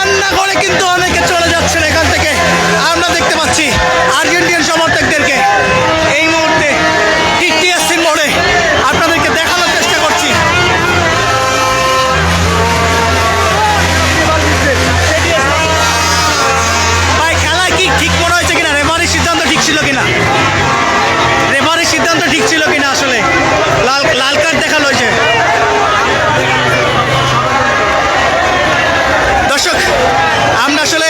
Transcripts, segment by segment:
কান্না করে কিন্তু অনেকে চলে যাচ্ছেন এখান থেকে। আমরা দেখতে পাচ্ছি আর্জেন্টিনার সমর্থকদেরকে এই মুহূর্তে ঠিক টিএসসির মোড়ে আপনাদেরকে দেখানোর চেষ্টা করছি। ভাই খেলা কি ঠিক মনে হয়েছে কিনা? রেফারির সিদ্ধান্ত ঠিক ছিল কিনা? রেফারির সিদ্ধান্ত ঠিক ছিল কিনা? আসলে লাল কার্ড দেখানো হয়েছে। দর্শক আমরা আসলে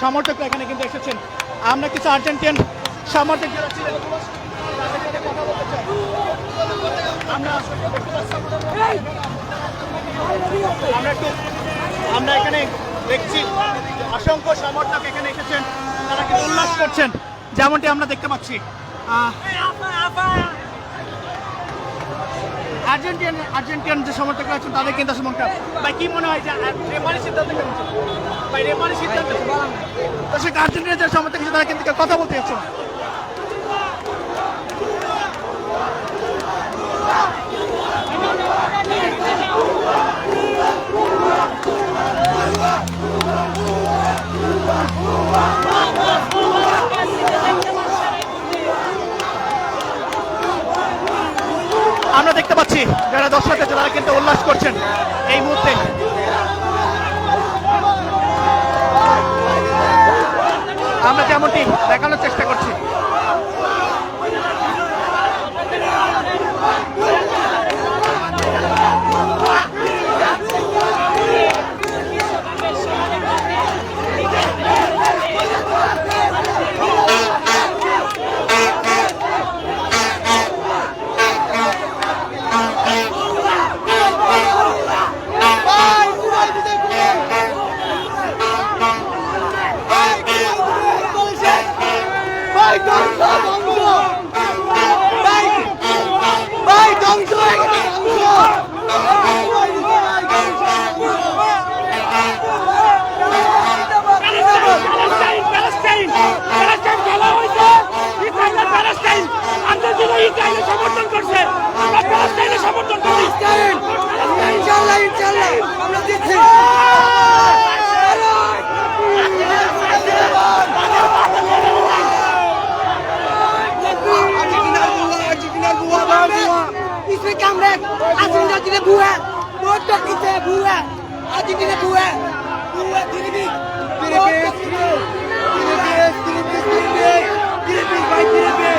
সমর্থকরা এখানে কিন্তু এসেছেন। আমরা কিছু আর্জেন্টিনান সমর্থক যারা ছিলেন আমরা এখানে দেখছি অসংখ্য সমর্থক এখানে এসেছেন, তারা কিন্তু উল্লাস করছেন যেমনটি আমরা দেখতে পাচ্ছি। আর্জেন্টিনান যে সমর্থকরা আছেন তাদের কিন্তু সমর্থক। ভাই কি মনে হয় যে রেফারির সিদ্ধান্ত কেমন ছিল? ভাই রেফারির সিদ্ধান্ত দর্শক আর্জেন্টিনার যে সমর্থক আছে তারা কিন্তু কথা বলতে যাচ্ছে। আমরা দেখতে পাচ্ছি যারা দর্শক আছে তারা কিন্তু উল্লাস করছেন এই মুহূর্তে। আমরা যেমনটি দেখানোর চেষ্টা করছি। সমর্থন করছে, আমরা প্যালেস্টাইনের সমর্থন করি। ইনশাআল্লাহ ইনশাআল্লাহ আমরা জিতছি। इसमें काम है अर्जेंटीना की बुआ बहुत टक्की से बुआ अर्जेंटीना बुआ बुआ गिरबी भाई गिरबी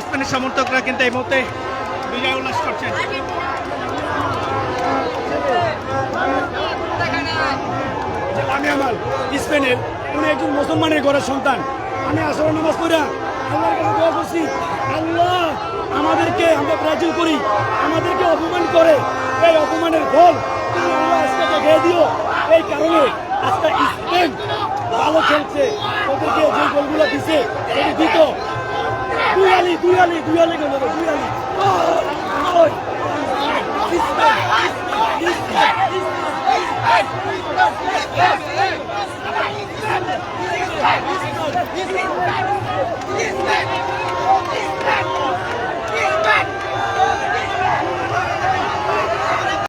স্পেনের সমর্থকরা কিন্তু এই মুহূর্তে বিজয় উল্লাস করছেন। আমি আমার স্পেনের উনি একজন মুসলমানের ঘরের সন্তান। আমি আসর নামাজ পড়া আল্লাহর কাছে দোয়া করছি, আল্লাহ আমাদেরকে, আমরা ব্রাজিল করি, আমাদেরকে অপমান করে, এই অপমানের ফল তুমি আল্লাহ আজকে দেখিয়ে দিও। এই কারণে আজকে স্পেন ভালো খেলছে, ওদেরকে যে গোলগুলো দিছে সেটা দিত। দুই আলি গোল হবে, দুই আলি। ওই, স্পেন, স্পেন, স্পেন।